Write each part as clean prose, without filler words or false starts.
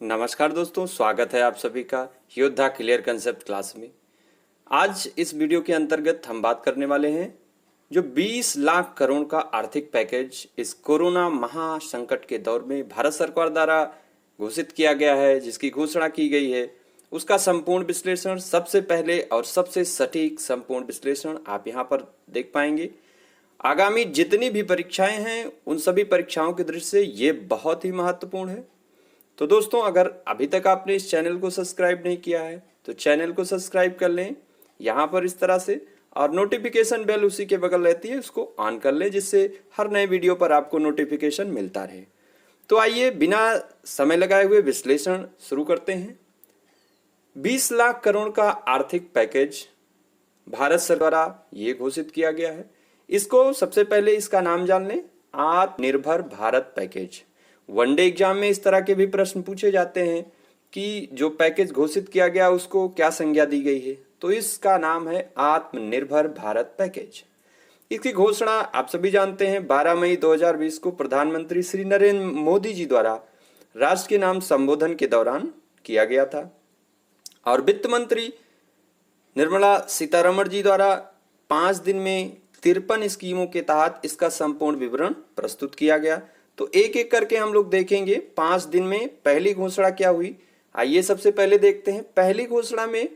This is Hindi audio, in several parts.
नमस्कार दोस्तों, स्वागत है आप सभी का योद्धा क्लियर कंसेप्ट क्लास में। आज इस वीडियो के अंतर्गत हम बात करने वाले हैं जो 20 लाख करोड़ का आर्थिक पैकेज इस कोरोना महासंकट के दौर में भारत सरकार द्वारा घोषित किया गया है, जिसकी घोषणा की गई है, उसका संपूर्ण विश्लेषण सबसे पहले और सबसे सटीक संपूर्ण विश्लेषण आप यहाँ पर देख पाएंगे। आगामी जितनी भी परीक्षाएं हैं उन सभी परीक्षाओं की दृष्टि से ये बहुत ही महत्वपूर्ण है। तो दोस्तों, अगर अभी तक आपने इस चैनल को सब्सक्राइब नहीं किया है तो चैनल को सब्सक्राइब कर लें यहाँ पर इस तरह से, और नोटिफिकेशन बेल उसी के बगल रहती है, उसको ऑन कर लें जिससे हर नए वीडियो पर आपको नोटिफिकेशन मिलता रहे। तो आइए बिना समय लगाए हुए विश्लेषण शुरू करते हैं। 20 लाख करोड़ का आर्थिक पैकेज भारत सरकार द्वारा ये घोषित किया गया है। इसको सबसे पहले इसका नाम जान लें, आत्मनिर्भर भारत पैकेज। वनडे एग्जाम में इस तरह के भी प्रश्न पूछे जाते हैं कि जो पैकेज घोषित किया गया उसको क्या संज्ञा दी गई है, तो इसका नाम है आत्मनिर्भर भारत पैकेज। इसकी घोषणा आप सभी जानते हैं 12 मई 2020 को प्रधानमंत्री श्री नरेंद्र मोदी जी द्वारा राष्ट्र के नाम संबोधन के दौरान किया गया था, और वित्त मंत्री निर्मला सीतारमण जी द्वारा 5 दिन में 53 स्कीमों के तहत इसका संपूर्ण विवरण प्रस्तुत किया गया। तो एक एक करके हम लोग देखेंगे 5 दिन में पहली घोषणा क्या हुई। आइए सबसे पहले देखते हैं। पहली घोषणा में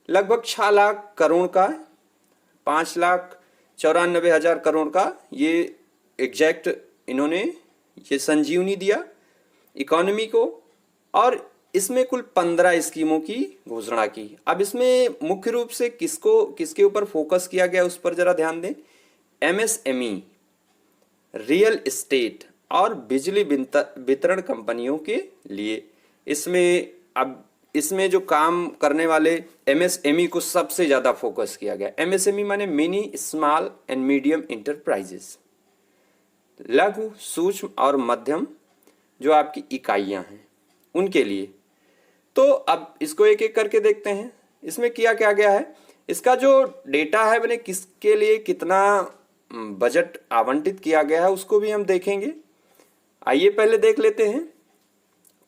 लगभग 6 लाख करोड़ का, 5,94,000 करोड़ का ये एग्जैक्ट इन्होंने ये संजीवनी दिया इकोनॉमी को, और इसमें कुल 15 स्कीमों की घोषणा की। अब इसमें मुख्य रूप से किसके ऊपर फोकस किया गया उस पर जरा ध्यान दें। एमएसएमई, रियल एस्टेट और बिजली वितरण कंपनियों के लिए इसमें जो काम करने वाले एमएसएमई को सबसे ज्यादा फोकस किया गया। एमएसएमई माने mini small and medium enterprises, लघु सूक्ष्म और मध्यम जो आपकी इकाइयां हैं उनके लिए। तो अब इसको एक एक करके देखते हैं इसमें किया क्या गया है। इसका जो डेटा है मैंने किसके लिए कितना बजट आवंटित किया गया है उसको भी हम देखेंगे। आइए पहले देख लेते हैं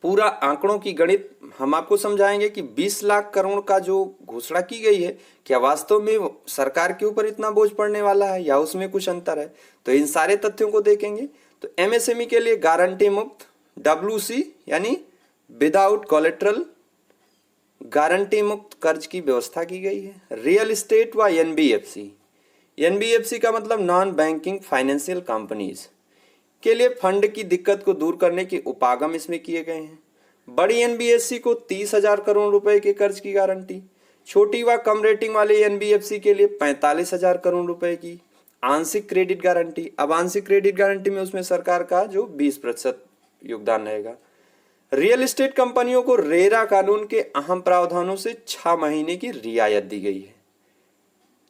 पूरा आंकड़ों की गणित। हम आपको समझाएंगे कि 20 लाख करोड़ का जो घोषणा की गई है, क्या वास्तव में सरकार के ऊपर इतना बोझ पड़ने वाला है या उसमें कुछ अंतर है, तो इन सारे तथ्यों को देखेंगे। तो एमएसएमई के लिए गारंटी मुक्त WC यानी विदाउट कोलेट्रल गारंटी मुक्त कर्ज की व्यवस्था की गई है। रियल एस्टेट व एनबीएफसी का मतलब नॉन बैंकिंग फाइनेंशियल कंपनीज के लिए फंड की दिक्कत को दूर करने के उपागम इसमें किए गए हैं। बड़ी एनबीएफसी को 30,000 करोड़ रुपए के कर्ज की गारंटी, छोटी व कम रेटिंग वाले एनबीएफसी के लिए 45,000 करोड़ रुपए की आंशिक क्रेडिट गारंटी। अब आंशिक क्रेडिट गारंटी में उसमें सरकार का जो 20% योगदान रहेगा। रियल एस्टेट कंपनियों को रेरा कानून के अहम प्रावधानों से 6 महीने की रियायत दी गई है।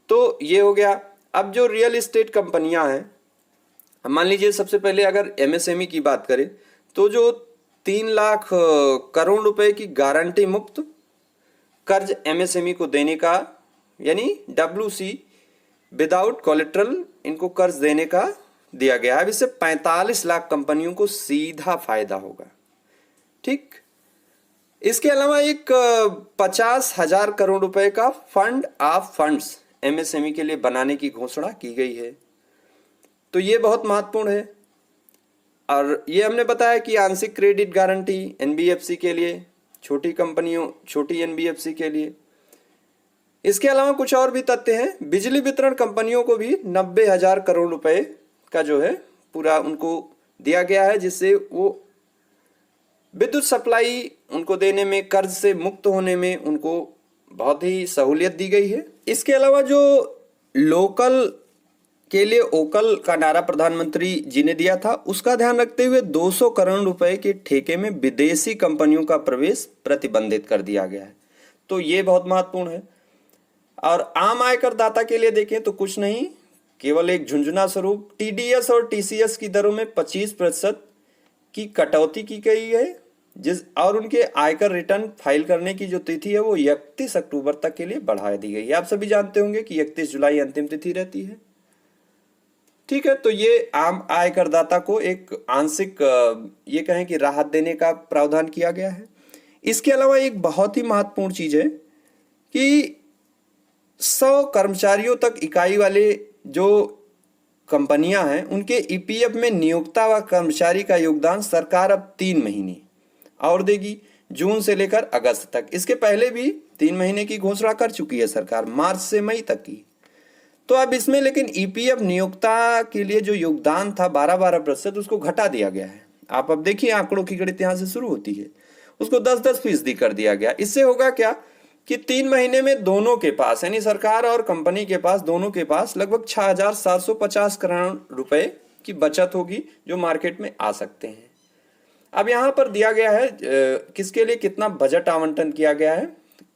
तो ये हो गया। अब जो रियल एस्टेट कंपनियां हैं, मान लीजिए सबसे पहले अगर एमएसएमई की बात करें तो जो 3 लाख करोड़ रुपए की गारंटी मुक्त कर्ज एमएसएमई को देने का, यानी WC विदाउट कोलेट्रल इनको कर्ज देने का दिया गया है। इससे 45 लाख कंपनियों को सीधा फायदा होगा। ठीक, इसके अलावा एक 50,000 करोड़ रुपए का फंड ऑफ फंड्स एमएसएमई के लिए बनाने की घोषणा की गई है। तो ये बहुत महत्वपूर्ण है। और ये हमने बताया कि आंशिक क्रेडिट गारंटी एनबीएफसी के लिए, छोटी एनबीएफसी के लिए। इसके अलावा कुछ और भी तथ्य हैं। बिजली वितरण कंपनियों को भी 90,000 करोड़ रुपए का जो है पूरा उनको दिया गया है, जिससे वो विद्युत सप्लाई उनको देने में, कर्ज से मुक्त होने में उनको बहुत ही सहूलियत दी गई है। इसके अलावा जो लोकल के लिए ओकल का नारा प्रधानमंत्री जी ने दिया था, उसका ध्यान रखते हुए 200 करोड़ रुपए के ठेके में विदेशी कंपनियों का प्रवेश प्रतिबंधित कर दिया गया है। तो ये बहुत महत्वपूर्ण है। और आम आयकर दाता के लिए देखें तो कुछ नहीं, केवल एक झुंझुना स्वरूप TDS और TCS की दरों में 25% की कटौती की गई है, और उनके आयकर रिटर्न फाइल करने की जो तिथि है वो 31 अक्टूबर तक के लिए बढ़ा दी गई है। आप सभी जानते होंगे कि 31 जुलाई अंतिम तिथि रहती है। ठीक है, तो ये आम आय करदाता को एक आंशिक ये कहें कि राहत देने का प्रावधान किया गया है। इसके अलावा एक बहुत ही महत्वपूर्ण चीज है कि 100 कर्मचारियों तक इकाई वाले जो कंपनियां हैं उनके ईपीएफ में नियोक्ता व कर्मचारी का योगदान सरकार अब 3 महीने और देगी, जून से लेकर अगस्त तक। इसके पहले भी 3 महीने की घोषणा कर चुकी है सरकार, मार्च से मई तक की। तो अब इसमें लेकिन ईपीएफ नियोक्ता के लिए जो योगदान था 12-12%, उसको घटा दिया गया है। आप अब देखिए आंकड़ों की गणित यहां से शुरू होती है, उसको 10-10% कर दिया गया। इससे होगा क्या कि 3 महीने में दोनों के पास, यानी सरकार और कंपनी के पास, दोनों के पास लगभग 6,750 करोड़ रुपए की बचत होगी जो मार्केट में आ सकते हैं। अब यहां पर दिया गया है किसके लिए कितना बजट आवंटन किया गया है।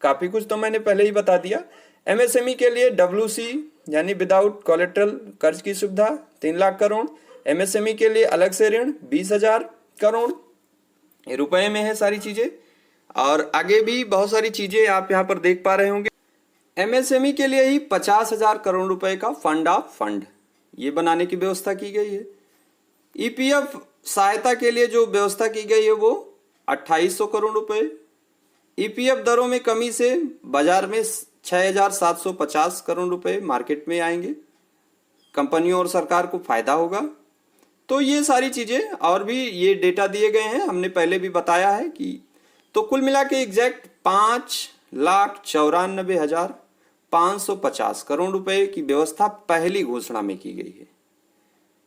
काफी कुछ तो मैंने पहले ही बता दिया। एमएसएमई के लिए WC यानी विदाउट कोलेटरल कर्ज की सुविधा 3 लाख करोड़। एमएसएमई के लिए अलग से ऋण 20,000 करोड़ रुपए में है सारी चीजें। और आगे भी बहुत सारी चीजें आप यहाँ पर देख पा रहे होंगे। एमएसएमई के लिए ही 50,000 करोड़ रुपए का फंड ऑफ फंड ये बनाने की व्यवस्था की गई है। ईपीएफ सहायता के लिए जो व्यवस्था की गई है वो 2800 करोड़ रुपए। ईपीएफ दरों में कमी से बाजार में 6,750 करोड़ रुपए मार्केट में आएंगे, कंपनियों और सरकार को फायदा होगा। तो ये सारी चीजें और भी ये डेटा दिए गए हैं, हमने पहले भी बताया है कि तो कुल मिला के एग्जैक्ट 5,94,550 करोड़ रुपए की व्यवस्था पहली घोषणा में की गई है।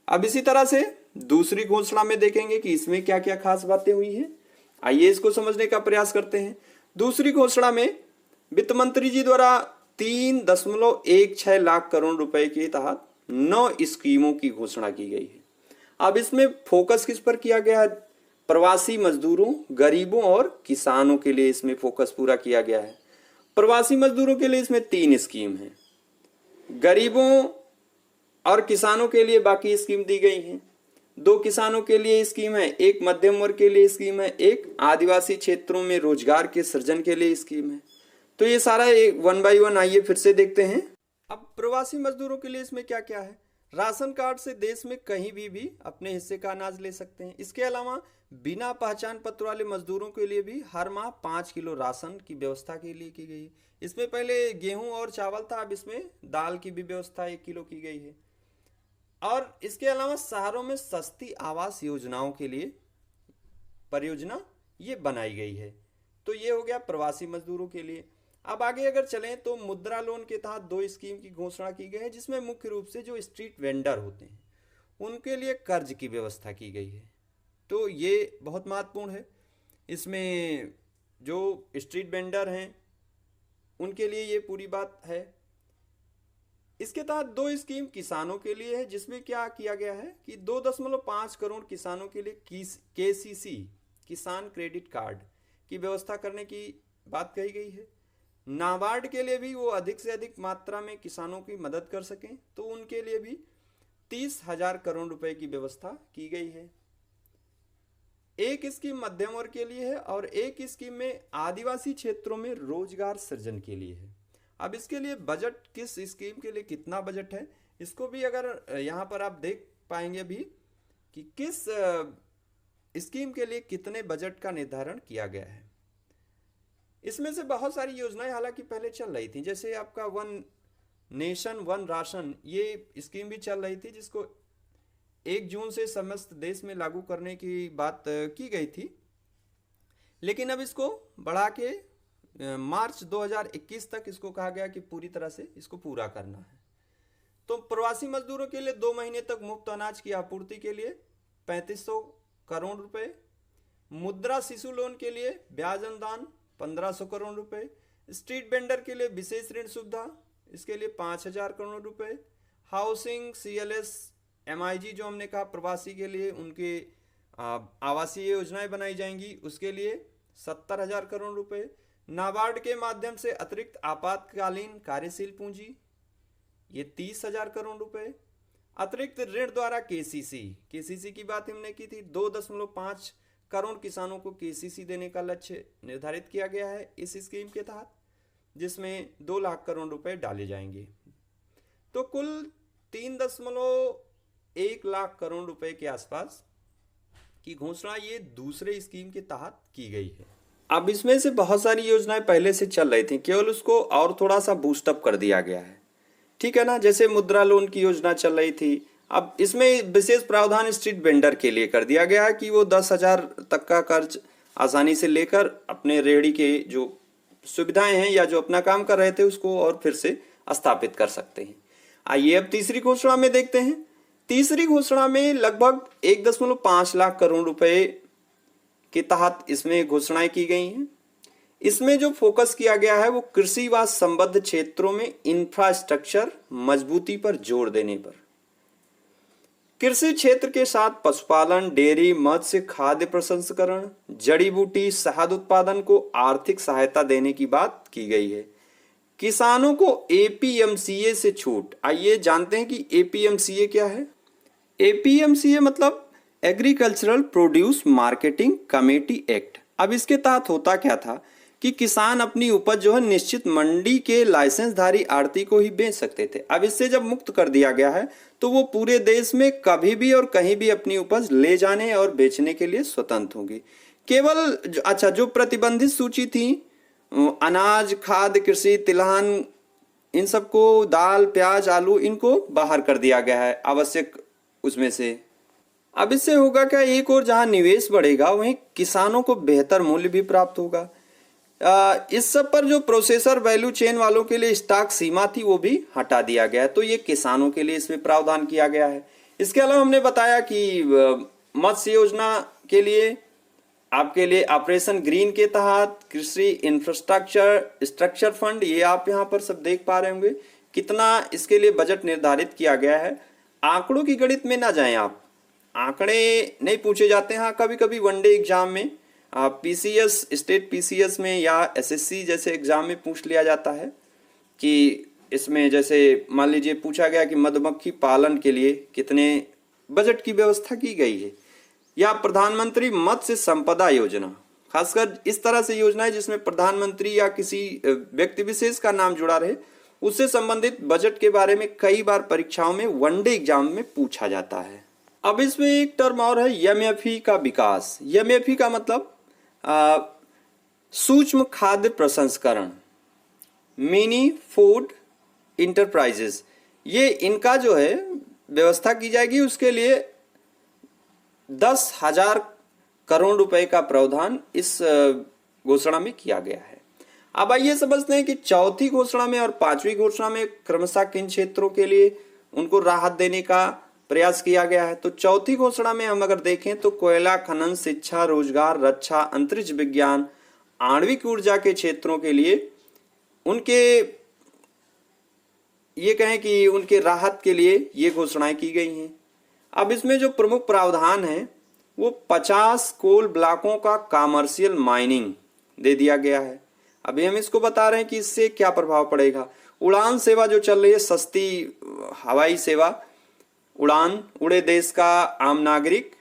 अब इसी तरह से दूसरी घोषणा में देखेंगे कि इसमें क्या क्या खास बातें हुई हैं। आइए इसको समझने का प्रयास करते हैं। दूसरी घोषणा में वित्त मंत्री जी द्वारा 3.16 लाख करोड़ रुपए के तहत 9 स्कीमों की घोषणा की गई है। अब इसमें फोकस किस पर किया गया है? प्रवासी मजदूरों, गरीबों और किसानों के लिए इसमें फोकस पूरा किया गया है। प्रवासी मजदूरों के लिए इसमें 3 स्कीम है, गरीबों और किसानों के लिए बाकी स्कीम दी गई हैं। 2 किसानों के लिए स्कीम है, एक मध्यम वर्ग के लिए स्कीम है, एक आदिवासी क्षेत्रों में रोजगार के सृजन के लिए स्कीम है। तो ये सारा एक 1 बाय 1 आइए फिर से देखते हैं। अब प्रवासी मजदूरों के लिए इसमें क्या क्या है? राशन कार्ड से देश में कहीं भी अपने हिस्से का अनाज ले सकते हैं। इसके अलावा बिना पहचान पत्र वाले मजदूरों के लिए भी हर माह 5 किलो राशन की व्यवस्था के लिए की गई है। इसमें पहले गेहूं और चावल था, अब इसमें दाल की भी व्यवस्था 1 किलो की गई है। और इसके अलावा शहरों में सस्ती आवास योजनाओं के लिए परियोजना ये बनाई गई है। तो ये हो गया प्रवासी मजदूरों के लिए। अब आगे अगर चलें तो मुद्रा लोन के तहत 2 स्कीम की घोषणा की गई है, जिसमें मुख्य रूप से जो स्ट्रीट वेंडर होते हैं उनके लिए कर्ज की व्यवस्था की गई है। तो ये बहुत महत्वपूर्ण है। इसमें जो स्ट्रीट वेंडर हैं उनके लिए ये पूरी बात है। इसके तहत 2 स्कीम किसानों के लिए है, जिसमें क्या किया गया है कि 2.5 करोड़ किसानों के लिए KCC किसान क्रेडिट कार्ड की व्यवस्था करने की बात कही गई है। नाबार्ड के लिए भी वो अधिक से अधिक मात्रा में किसानों की मदद कर सकें, तो उनके लिए भी 30,000 करोड़ रुपए की व्यवस्था की गई है। एक स्कीम मध्यम वर्ग के लिए है और एक स्कीम में आदिवासी क्षेत्रों में रोजगार सृजन के लिए है। अब इसके लिए बजट, किस स्कीम के लिए कितना बजट है, इसको भी अगर यहाँ पर आप देख पाएंगे अभी कि किस स्कीम के लिए कितने बजट का निर्धारण किया गया है। इसमें से बहुत सारी योजनाएं हालांकि पहले चल रही थी, जैसे आपका 1 नेशन 1 राशन ये स्कीम भी चल रही थी, जिसको 1 जून से समस्त देश में लागू करने की बात की गई थी। लेकिन अब इसको बढ़ा के मार्च 2021 तक इसको कहा गया कि पूरी तरह से इसको पूरा करना है। तो प्रवासी मजदूरों के लिए 2 महीने तक मुफ्त अनाज की आपूर्ति के लिए 3500 करोड़ रुपए, मुद्रा शिशु लोन के लिए ब्याज अनुदान 1500 करोड़ रुपए, स्ट्रीट वेंडर के लिए विशेष ऋण सुविधा इसके लिए 5,000 करोड़ रुपए, हाउसिंग CLS MIG जो हमने कहा प्रवासी के लिए उनके आवासीय योजनाएं बनाई जाएंगी, उसके लिए 70,000 करोड़ रुपए, नाबार्ड के माध्यम से अतिरिक्त आपातकालीन कार्यशील पूंजी ये 30,000 करोड़ रुपए, अतिरिक्त ऋण द्वारा KCC की बात हमने की थी, 2.5 करोड़ किसानों को KCC देने का लक्ष्य निर्धारित किया गया है इस स्कीम के तहत, जिसमें 2 लाख करोड़ रुपए डाले जाएंगे। तो कुल 3.1 लाख करोड़ रुपए के आसपास की घोषणा ये दूसरे स्कीम के तहत की गई है। अब इसमें से बहुत सारी योजनाएं पहले से चल रही थी, केवल उसको और थोड़ा सा बूस्टअप कर दिया गया है, ठीक है ना। जैसे मुद्रा लोन की योजना चल रही थी, अब इसमें विशेष प्रावधान स्ट्रीट वेंडर के लिए कर दिया गया है कि वो 10,000 तक का कर्ज आसानी से लेकर अपने रेहड़ी के जो सुविधाएं हैं या जो अपना काम कर रहे थे उसको और फिर से स्थापित कर सकते हैं। आइए अब तीसरी घोषणा में देखते हैं। तीसरी घोषणा में लगभग 1.5 लाख करोड़ रुपए के तहत इसमें घोषणाएं की गई हैं। इसमें जो फोकस किया गया है वो कृषि व संबद्ध क्षेत्रों में इंफ्रास्ट्रक्चर मजबूती पर जोर देने पर, कृषि क्षेत्र के साथ पशुपालन, डेयरी, मत्स्य, खाद्य प्रसंस्करण, जड़ी बूटी, शहद उत्पादन को आर्थिक सहायता देने की बात की गई है। किसानों को एपीएमसीए से छूट। आइए जानते हैं कि एपीएमसीए क्या है। एपीएमसीए मतलब agricultural produce marketing committee act. अब इसके तहत होता क्या था कि किसान अपनी उपज जो है निश्चित मंडी के लाइसेंसधारी आड़ती को ही बेच सकते थे। अब इससे जब मुक्त कर दिया गया है तो वो पूरे देश में कभी भी और कहीं भी अपनी उपज ले जाने और बेचने के लिए स्वतंत्र होंगी। केवल जो प्रतिबंधित सूची थी, अनाज, खाद्य, कृषि, तिलहन, इन सबको, दाल, प्याज, आलू, इनको बाहर कर दिया गया है आवश्यक उसमें से। अब इससे होगा क्या, एक और जहां निवेश बढ़ेगा वहीं किसानों को बेहतर मूल्य भी प्राप्त होगा। इस सब पर जो प्रोसेसर वैल्यू चेन वालों के लिए स्टॉक सीमा थी वो भी हटा दिया गया है, तो ये किसानों के लिए इसमें प्रावधान किया गया है। इसके अलावा हमने बताया कि मत्स्य योजना के लिए आपके लिए ऑपरेशन ग्रीन के तहत कृषि इंफ्रास्ट्रक्चर स्ट्रक्चर फंड, ये आप यहाँ पर सब देख पा रहे होंगे कितना इसके लिए बजट निर्धारित किया गया है। आंकड़ों की गणित में ना जाएं आप, आंकड़े नहीं पूछे जाते हैं। हाँ, कभी कभी वनडे एग्जाम में पीसीएस, स्टेट पीसीएस में या एसएससी जैसे एग्जाम में पूछ लिया जाता है कि इसमें जैसे मान लीजिए पूछा गया कि मधुमक्खी पालन के लिए कितने बजट की व्यवस्था की गई है, या प्रधानमंत्री मत्स्य संपदा योजना, खासकर इस तरह से योजनाएं जिसमें प्रधानमंत्री या किसी व्यक्ति विशेष का नाम जुड़ा रहे, उससे संबंधित बजट के बारे में कई बार परीक्षाओं में वनडे एग्जाम में पूछा जाता है। अब इसमें एक टर्म और है एमएफई का विकास। एमएफई का मतलब सूक्ष्म खाद्य प्रसंस्करण, मिनी फूड इंटरप्राइजेस, ये इनका जो है व्यवस्था की जाएगी। उसके लिए 10,000 करोड़ रुपए का प्रावधान इस घोषणा में किया गया है। अब आइए समझते हैं कि चौथी घोषणा में और पांचवी घोषणा में क्रमशः किन क्षेत्रों के लिए उनको राहत देने का प्रयास किया गया है। तो चौथी घोषणा में हम अगर देखें तो कोयला खनन, शिक्षा, रोजगार, रक्षा, अंतरिक्ष विज्ञान, आणविक ऊर्जा के क्षेत्रों के लिए उनके ये कहें कि उनके राहत के लिए ये घोषणाएं की गई हैं। अब इसमें जो प्रमुख प्रावधान है वो 50 कोल ब्लॉकों का कमर्शियल माइनिंग दे दिया गया है। अभी हम इसको बता रहे हैं कि इससे क्या प्रभाव पड़ेगा। उड़ान सेवा जो चल रही है, सस्ती हवाई सेवा, उड़ान उड़े देश का आम नागरिक,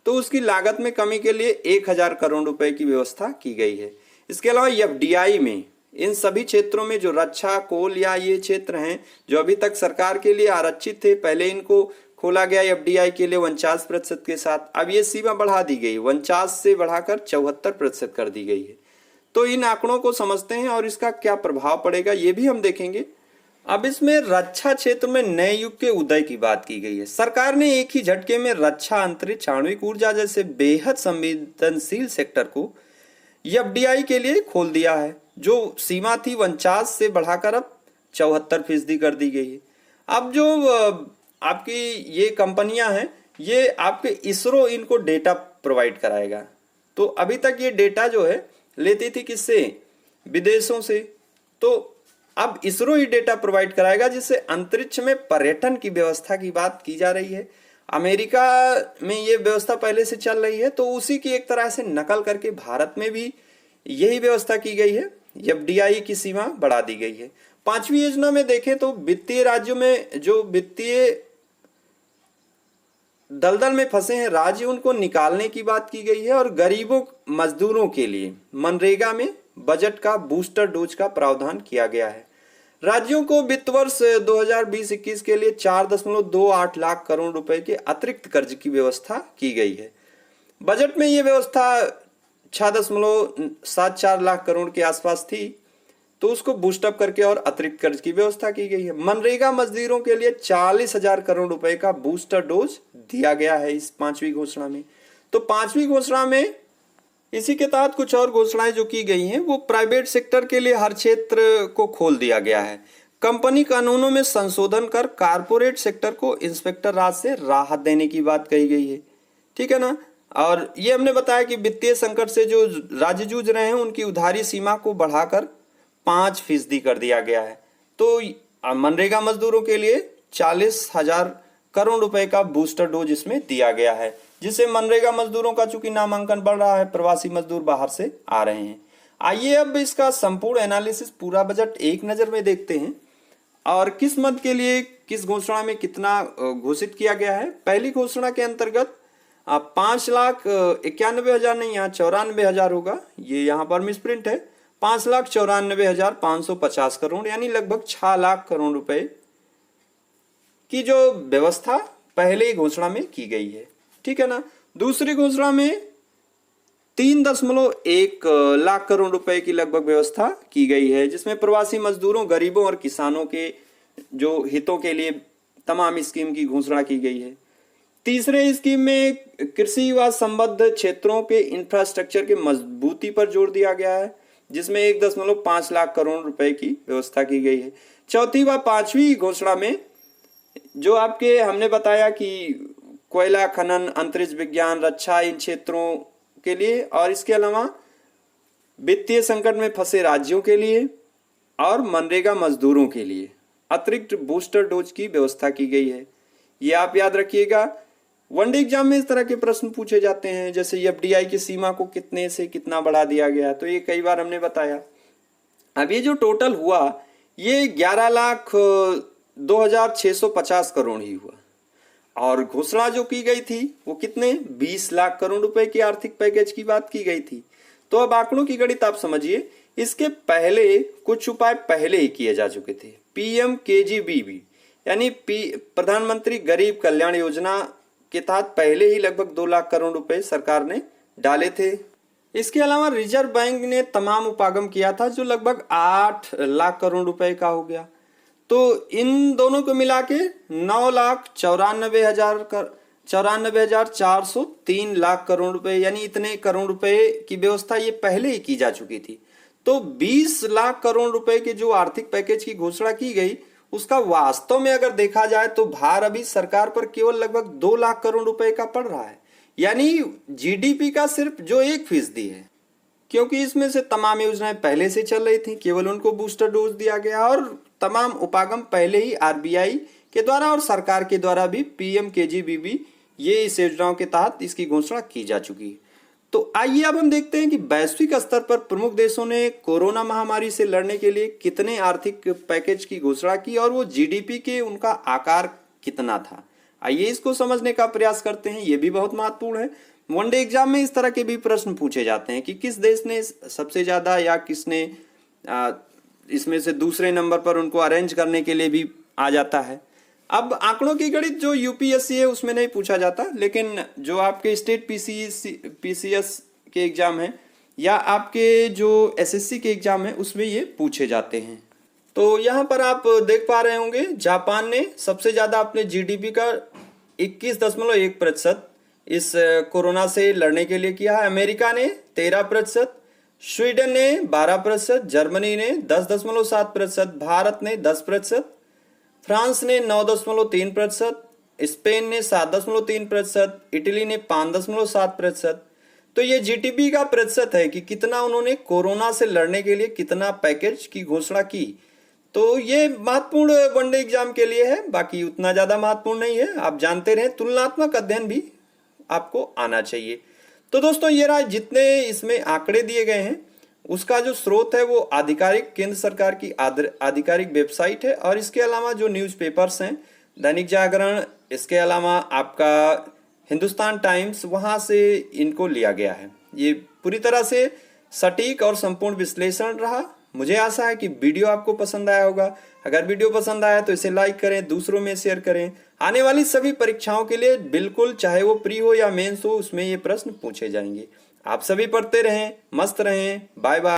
तो उसकी लागत में कमी के लिए 1,000 करोड़ रुपए की व्यवस्था की गई है। इसके अलावा एफडीआई में इन सभी क्षेत्रों में जो रक्षा, कोल या ये क्षेत्र हैं जो अभी तक सरकार के लिए आरक्षित थे, पहले इनको खोला गया एफडीआई के लिए 49% के साथ, अब ये सीमा बढ़ा दी गई, 49 से बढ़ाकर 74% कर दी गई है। तो इन आंकड़ों को समझते हैं और इसका क्या प्रभाव पड़ेगा ये भी हम देखेंगे। अब इसमें रक्षा क्षेत्र में नए युग के उदय की बात की गई है। सरकार ने एक ही झटके में रक्षा, अंतरिक्ष, आणविक ऊर्जा जैसे बेहद संवेदनशील सेक्टर को एफडीआई के लिए खोल दिया है। जो सीमा थी 49 से बढ़ाकर अब 74% कर दी गई है। अब जो आपकी ये कंपनियां हैं, ये आपके इसरो इनको डेटा प्रोवाइड कराएगा। तो अभी तक ये डेटा जो है लेती थी किससे, विदेशों से, तो अब इसरो ही डेटा प्रोवाइड कराएगा, जिससे अंतरिक्ष में पर्यटन की व्यवस्था की बात की जा रही है। अमेरिका में ये व्यवस्था पहले से चल रही है, तो उसी की एक तरह से नकल करके भारत में भी यही व्यवस्था की गई है, एफडीआई की सीमा बढ़ा दी गई है। पांचवी योजना में देखें तो वित्तीय राज्यों में जो वित्तीय दलदल में फंसे हैं राज्य, उनको निकालने की बात की गई है और गरीबों मजदूरों के लिए मनरेगा में बजट का बूस्टर डोज का प्रावधान किया गया है। राज्यों को वित्त वर्ष 2020-21 के लिए 4.28 लाख करोड़ रुपए के अतिरिक्त कर्ज की व्यवस्था की गई है। बजट में ये व्यवस्था 6.74 लाख करोड़ के आसपास थी, तो उसको बूस्टअप करके और अतिरिक्त कर्ज की व्यवस्था की गई है। मनरेगा मजदूरों के लिए 40,000 करोड़ रुपए का बूस्टर डोज दिया गया है इस 5वीं घोषणा में। तो 5वीं घोषणा में इसी के तहत कुछ और घोषणाएं जो की गई हैं वो प्राइवेट सेक्टर के लिए हर क्षेत्र को खोल दिया गया है। कंपनी कानूनों में संशोधन कर कारपोरेट सेक्टर को इंस्पेक्टर राज से राहत देने की बात कही गई है, ठीक है ना। और ये हमने बताया कि वित्तीय संकट से जो राज्य जूझ रहे हैं उनकी उधारी सीमा को बढ़ाकर 5% कर दिया गया है। तो मनरेगा मजदूरों के लिए 40,000 करोड़ रुपए का बूस्टर डोज इसमें दिया गया है, जिससे मनरेगा मजदूरों का चूंकि नामांकन बढ़ रहा है, प्रवासी मजदूर बाहर से आ रहे हैं। आइए अब इसका संपूर्ण एनालिसिस, पूरा बजट एक नजर में देखते हैं और किस मद के लिए किस घोषणा में कितना घोषित किया गया है। पहली घोषणा के अंतर्गत 5,91,000 नहीं, यहाँ 94,000 होगा, ये यहाँ पर मिसप्रिंट है। 5,94,550 करोड़ यानी लगभग 6 लाख करोड़ रुपए की जो व्यवस्था पहले घोषणा में की गई है, ठीक है ना। दूसरी घोषणा में 3.1 लाख करोड़ रुपए की लगभग व्यवस्था की गई है, जिसमें प्रवासी मजदूरों, गरीबों और किसानों के जो हितों के लिए तमाम स्कीम की घोषणा की गई है। तीसरे स्कीम में कृषि व संबद्ध क्षेत्रों के इंफ्रास्ट्रक्चर के मजबूती पर जोर दिया गया है, जिसमें 1.5 लाख करोड़ रुपए की व्यवस्था की गई है। चौथी व 5वीं घोषणा में जो आपके हमने बताया कि कोयला खनन, अंतरिक्ष विज्ञान, रक्षा, इन क्षेत्रों के लिए और इसके अलावा वित्तीय संकट में फंसे राज्यों के लिए और मनरेगा मजदूरों के लिए अतिरिक्त बूस्टर डोज की व्यवस्था की गई है। ये आप याद रखिएगा, वनडे एग्जाम में इस तरह के प्रश्न पूछे जाते हैं, जैसे एफडीआई की सीमा को कितने से कितना बढ़ा दिया गया, तो ये कई बार हमने बताया। अब ये जो टोटल हुआ ये 11,02,650 करोड़ ही हुआ, और घोषणा जो की गई थी वो कितने 20 लाख करोड़ रुपए की आर्थिक पैकेज की बात की गई थी। तो अब आंकड़ों की गणित आप समझिए, इसके पहले कुछ उपाय पहले ही किए जा चुके थे। PMKGBB यानी प्रधानमंत्री गरीब कल्याण योजना के तहत पहले ही लगभग 2 लाख करोड़ रुपए सरकार ने डाले थे। इसके अलावा रिजर्व बैंक ने तमाम उपागम किया था जो लगभग 8 लाख करोड़ रुपए का हो गया। तो इन दोनों को मिला के 9,94,403 लाख करोड़ रुपए यानी इतने करोड़ रुपए की व्यवस्था ये पहले ही की जा चुकी थी। तो 20 लाख करोड़ रुपए के जो आर्थिक पैकेज की घोषणा की गई उसका वास्तव में अगर देखा जाए तो भार अभी सरकार पर केवल लगभग 2 लाख करोड़ रुपए का पड़ रहा है, यानी जीडीपी का सिर्फ जो 1% है, क्योंकि इसमें से तमाम योजनाएं पहले से चल रही थी, केवल उनको बूस्टर डोज दिया गया और तमाम उपागम पहले ही आरबीआई के द्वारा और सरकार के द्वारा भी PMKGBB ये इस योजनाओं के तहत इसकी घोषणा की जा चुकी है। तो आइए अब हम देखते हैं कि वैश्विक स्तर पर प्रमुख देशों ने कोरोना महामारी से लड़ने के लिए कितने आर्थिक पैकेज की घोषणा की और वो जीडीपी के उनका आकार कितना था। आइए इसको समझने का प्रयास करते हैं, ये भी बहुत महत्वपूर्ण है। वनडे एग्जाम में इस तरह के भी प्रश्न पूछे जाते हैं कि किस देश ने सबसे ज्यादा या किसने इसमें से दूसरे नंबर पर उनको अरेंज करने के लिए भी आ जाता है। अब आंकड़ों की गणित जो यूपीएससी है उसमें नहीं पूछा जाता, लेकिन जो आपके स्टेट पीसीएस के एग्जाम है या आपके जो एसएससी के एग्जाम है उसमें ये पूछे जाते हैं। तो यहाँ पर आप देख पा रहे होंगे जापान ने सबसे ज्यादा अपने जीडीपी का 21.1% इस कोरोना से लड़ने के लिए किया है। अमेरिका ने 13%, स्वीडन ने 12%, जर्मनी ने 10.7%, भारत ने 10%, फ्रांस ने 9.3%, स्पेन ने 7.3%, इटली ने 5.7%। तो ये जीडीपी का प्रतिशत है कि कितना उन्होंने कोरोना से लड़ने के लिए कितना पैकेज की घोषणा की। तो ये महत्वपूर्ण वनडे एग्जाम के लिए है, बाकी उतना ज्यादा महत्वपूर्ण नहीं है। आप जानते रहे तुलनात्मक अध्ययन भी आपको आना चाहिए। तो दोस्तों ये रहा जितने इसमें आंकड़े दिए गए हैं उसका जो स्रोत है वो आधिकारिक केंद्र सरकार की आधिकारिक वेबसाइट है, और इसके अलावा जो न्यूज़पेपर्स हैं दैनिक जागरण, इसके अलावा आपका हिंदुस्तान टाइम्स, वहां से इनको लिया गया है। ये पूरी तरह से सटीक और संपूर्ण विश्लेषण रहा। मुझे आशा है कि वीडियो आपको पसंद आया होगा। अगर वीडियो पसंद आया तो इसे लाइक करें, दूसरों में शेयर करें। आने वाली सभी परीक्षाओं के लिए बिल्कुल, चाहे वो प्री हो या मेंस हो, उसमें ये प्रश्न पूछे जाएंगे। आप सभी पढ़ते रहें, मस्त रहें। Bye bye.